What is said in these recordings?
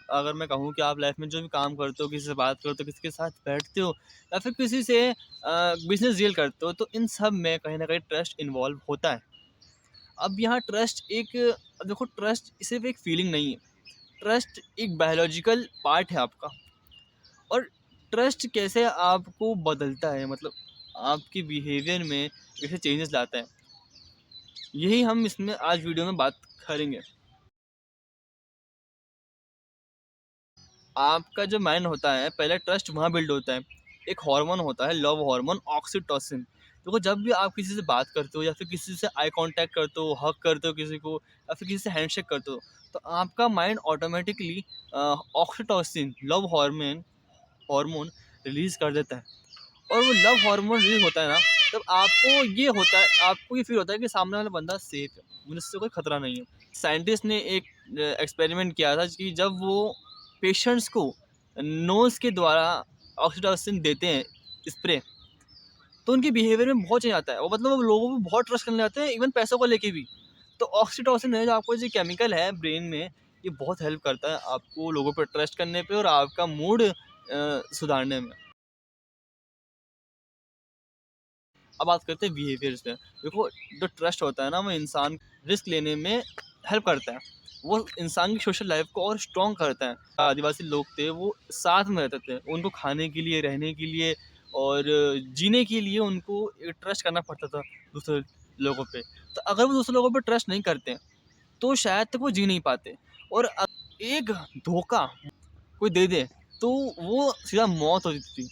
अगर मैं कहूँ कि आप लाइफ़ में जो भी काम करते हो, किसी से बात करते हो, किसी के साथ बैठते हो या फिर किसी से बिज़नेस डील करते हो, तो इन सब में कहीं न कहीं ट्रस्ट इन्वॉल्व होता है। अब यहाँ ट्रस्ट एक अब देखो ट्रस्ट सिर्फ़ एक फीलिंग नहीं है, ट्रस्ट एक बायोलॉजिकल पार्ट है आपका। और ट्रस्ट कैसे आपको बदलता है, मतलब आपके बिहेवियर में कैसे चेंजेस लाता है, यही हम इसमें आज वीडियो में बात करेंगे। आपका जो माइंड होता है, पहले ट्रस्ट वहाँ बिल्ड होता है। एक हार्मोन होता है, लव हार्मोन ऑक्सीटोसिन। देखो जब भी आप किसी से बात करते हो या फिर किसी से आई कांटेक्ट करते हो, हग करते हो किसी को या फिर किसी से हैंडशेक करते हो, तो आपका mind automatically oxytocin love hormone hormone release कर देता है। और वो लव हार्मोन रिलीज होता है ना, तब आपको ये फील होता है कि सामने वाला बंदा सेफ है, मुझसे कोई खतरा नहीं है। साइंटिस्ट ने एक एक्सपेरिमेंट किया था कि जब वो पेशेंट्स को नोज के द्वारा ऑक्सीटोसिन देते हैं स्प्रे, तो उनके बिहेवियर में बहुत चेंज आता है। वो मतलब वो लोगों को बहुत ट्रस्ट करने लगते हैं, इवन पैसों को लेके भी। तो ऑक्सीटोसिन है जो आपको जो केमिकल है ब्रेन में, ये बहुत हेल्प करता है आपको लोगों पर ट्रस्ट करने पे और आपका मूड सुधारने में। अब बात करते हैं बिहेवियर्स पे। देखो जो ट्रस्ट होता है ना, वो इंसान रिस्क लेने में हेल्प करता है। वो इंसान की सोशल लाइफ को और स्ट्रॉन्ग करता है। आदिवासी लोग थे, वो साथ में रहते थे, उनको खाने के लिए, रहने के लिए और जीने के लिए उनको ट्रस्ट करना पड़ता था दूसरे लोगों पे। तो अगर वो दूसरे लोगों पे ट्रस्ट नहीं करते तो शायद तक वो जी नहीं पाते। और एक धोखा कोई दे दे तो वो सीधा मौत होती थी।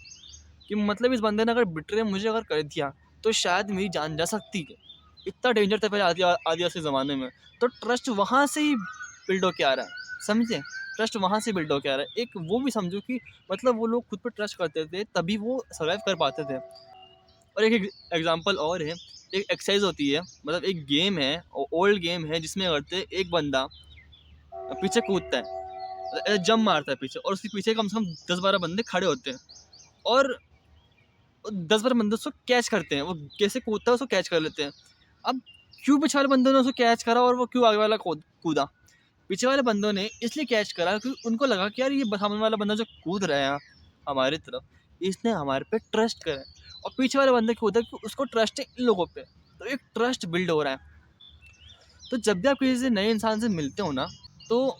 कि मतलब इस बंदे ने अगर बिट्रे मुझे अगर कर दिया तो शायद मेरी जान जा सकती है। इतना डेंजर था पहले आदिवासी ज़माने में। तो ट्रस्ट वहाँ से ही बिल्ड होके आ रहा है, समझे? ट्रस्ट वहाँ से बिल्ड होके आ रहा है। एक वो भी समझो कि मतलब वो लोग खुद पे ट्रस्ट करते थे, तभी वो सर्वाइव कर पाते थे। और एक एग्ज़ाम्पल और है, एक एक्सरसाइज़ होती है, मतलब एक गेम है, ओल्ड गेम है जिसमें करते एक बंदा पीछे कूदता है, जंप मारता है पीछे और उसके पीछे कम से कम 10-12 बंदे खड़े होते हैं। और 10-12 बंदे उसको कैच करते हैं, वो कैसे कूदता है उसको कैच कर लेते हैं। अब क्यों पीछे वाले बंदों ने उसको कैच करा और वो क्यों आगे वाला कूदा? पीछे वाले बंदों ने इसलिए कैच करा क्योंकि उनको लगा कि यार ये सामने वाला बंदा जो कूद रहा है हमारी तरफ, इसने हमारे पे ट्रस्ट करा है। और पीछे वाले बंदे कूदा कि उसको ट्रस्ट है इन लोगों पे। तो एक ट्रस्ट बिल्ड हो रहा है। तो जब भी आप किसी से नए इंसान से मिलते हो ना, तो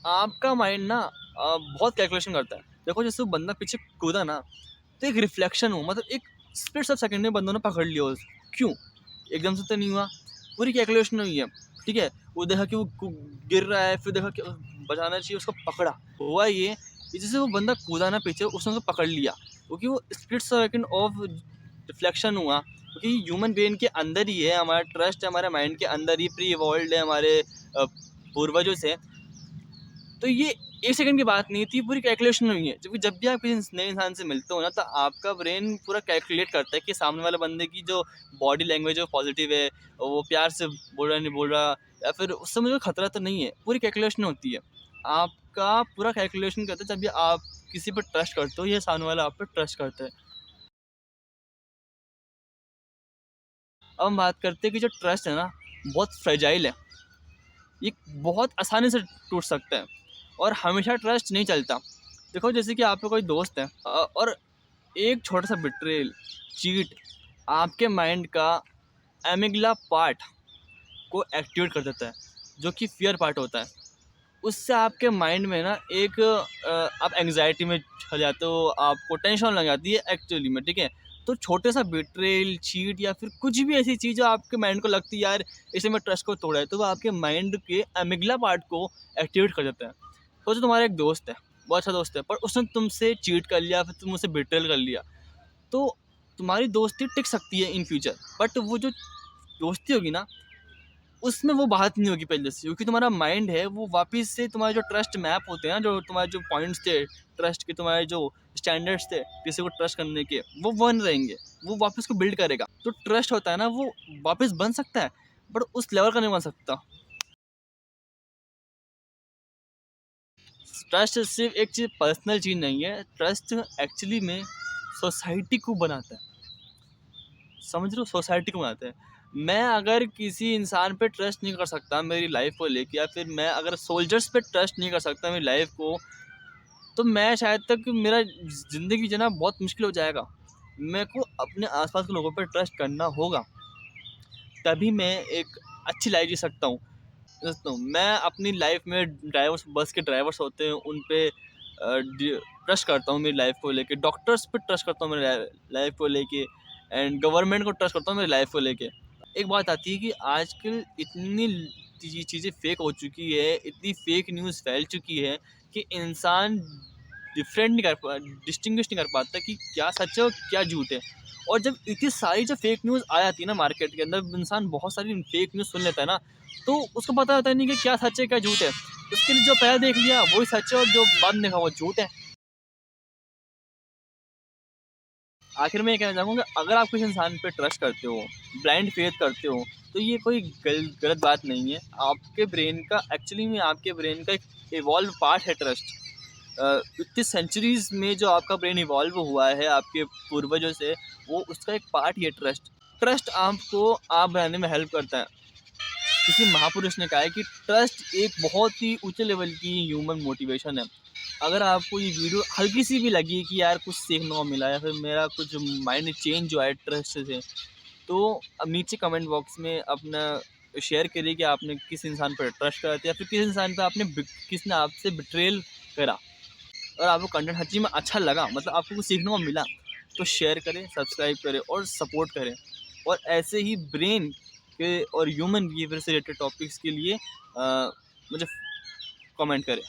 आपका माइंड ना बहुत कैलकुलेशन करता है। देखो जैसे वो बंदा पीछे कूदा ना, तो एक रिफ्लेक्शन हो, मतलब एक स्प्लिट ऑफ सेकंड में बंदों ने पकड़ लिया उसको। क्यों? एकदम से तो नहीं हुआ, पूरी कैलकुलेशन हुई है, ठीक है? वो देखा कि वो गिर रहा है, फिर देखा कि बचाना चाहिए, उसको पकड़ा। हुआ ये कि जैसे वो बंदा कूदा ना पीछे, उसने उसको पकड़ लिया, क्योंकि वो स्प्लिट सेकंड ऑफ रिफ्लेक्शन हुआ। क्योंकि ह्यूमन ब्रेन के अंदर ही है हमारा ट्रस्ट, है हमारे माइंड के अंदर ही प्री इवॉल्व्ड है हमारे पूर्वजों से। तो ये 1 सेकंड की बात नहीं थी, पूरी कैलकुलेशन हुई है। क्योंकि जब भी आप किसी नए इंसान से मिलते हो ना, तो आपका ब्रेन पूरा कैलकुलेट करता है कि सामने वाले बंदे की जो बॉडी लैंग्वेज है वो पॉजिटिव है, वो प्यार से बोल रहा है, नहीं बोल रहा, या फिर उस समय कोई खतरा तो नहीं है। पूरी कैलकुलेशन होती है। आपका पूरा कैलकुलेशन करता है जब भी आप किसी पर ट्रस्ट करते हो या सामने वाला आप पे ट्रस्ट करता है। अब हम बात करते हैं कि जो ट्रस्ट है ना, बहुत फ्रेजाइल है। ये बहुत आसानी से टूट सकता है और हमेशा ट्रस्ट नहीं चलता। देखो जैसे कि आपका कोई दोस्त है और एक छोटा सा बिट्रेयल, चीट आपके माइंड का एमिगला पार्ट को एक्टिवेट कर देता है, जो कि फ़ियर पार्ट होता है। उससे आपके माइंड में ना एक आप एंग्ज़ायटी में चले जाते हो, आपको टेंशन लग जाती है एक्चुअली में, ठीक है? तो छोटे सा बिट्रेयल, चीट या फिर कुछ भी ऐसी चीज़ जो आपके माइंड को लगती है यार इसने मेरे ट्रस्ट को तोड़ा है, तो वो आपके माइंड के एमिगला पार्ट को एक्टिवेट कर देता है। सोचो तुम्हारा एक दोस्त है, बहुत अच्छा दोस्त है, पर उसने तुमसे चीट कर लिया, फिर तुम उसे बिट्रेयल कर लिया, तो तुम्हारी दोस्ती टिक सकती है इन फ्यूचर, बट वो जो दोस्ती होगी ना, उसमें वो बात नहीं होगी पहले से, क्योंकि तुम्हारा माइंड है वो वापस से तुम्हारे जो ट्रस्ट मैप होते हैं ना, जो तुम्हारे जो पॉइंट्स थे ट्रस्ट के, तुम्हारे जो स्टैंडर्ड्स थे किसी को ट्रस्ट करने के, वो वन रहेंगे, वो वापस को बिल्ड करेगा। तो ट्रस्ट होता है ना, वो वापस बन सकता है, बट उस लेवल का नहीं बन सकता। ट्रस्ट सिर्फ एक चीज़, पर्सनल चीज़ नहीं है। ट्रस्ट एक्चुअली में सोसाइटी को बनाता है, समझ रहे हो? सोसाइटी को बनाते हैं। मैं अगर किसी इंसान पे ट्रस्ट नहीं कर सकता मेरी लाइफ को लेके, या फिर मैं अगर सोल्जर्स पे ट्रस्ट नहीं कर सकता मेरी लाइफ को, तो मैं शायद तक मेरा ज़िंदगी जीना बहुत मुश्किल हो जाएगा। मेरे को अपने आसपास के लोगों पे ट्रस्ट करना होगा, तभी मैं एक अच्छी लाइफ जी सकता हूँ। दोस्तों, मैं अपनी लाइफ में ड्राइवर्स, बस के ड्राइवर्स होते हैं उन पे ट्रस्ट करता हूँ मेरी लाइफ को लेके, डॉक्टर्स पे ट्रस्ट करता हूँ मेरी लाइफ को लेके, एंड गवर्नमेंट को ट्रस्ट करता हूँ मेरी लाइफ को लेके। एक बात आती है कि आजकल इतनी चीज़ें फेक हो चुकी है, इतनी फेक न्यूज़ फैल चुकी है कि इंसान डिफरेंट नहीं कर पा डिस्टिंग्विश नहीं कर पाता कि क्या सच है और क्या झूठ है। और जब इतनी सारी जब फेक न्यूज़ आ जाती है ना मार्केट के अंदर, इंसान बहुत सारी फेक न्यूज़ सुन लेता है ना, तो उसको पता होता नहीं कि क्या सच है क्या झूठ है। उसके लिए जो पहले देख लिया वही सच है और जो बाद में देखा वो झूठ है। आखिर में ये कहना चाहूँगा, अगर आप किसी इंसान पे ट्रस्ट करते हो, ब्लाइंड फेथ करते हो, तो ये कोई गलत बात नहीं है। आपके ब्रेन का एक्चुअली में आपके ब्रेन का एक इवॉल्व पार्ट है ट्रस्ट। इतनी सेंचुरीज़ में जो आपका ब्रेन इवॉल्व हुआ है आपके पूर्वजों से, वो उसका एक पार्ट ही है ट्रस्ट। ट्रस्ट आपको आप बनाने में हेल्प करता है। किसी महापुरुष ने कहा है कि ट्रस्ट एक बहुत ही ऊँचे लेवल की ह्यूमन मोटिवेशन है। अगर आपको ये वीडियो हल्की सी भी लगी कि यार कुछ सीखने को मिला या फिर मेरा कुछ माइंड चेंज हुआ है ट्रस्ट से, तो अब नीचे कमेंट बॉक्स में अपना शेयर करिए कि आपने किस इंसान पर ट्रस्ट करा था, या फिर किस इंसान पे किसने आपसे बिट्रेल करा। अगर आपको कंटेंट हर चीज़ में अच्छा लगा, मतलब आपको कुछ सीखने को मिला, तो शेयर करें, सब्सक्राइब करें और सपोर्ट करें। और ऐसे ही ब्रेन के और ह्यूमन बिहेवियर से रिलेटेड टॉपिक्स के लिए मुझे कमेंट करें।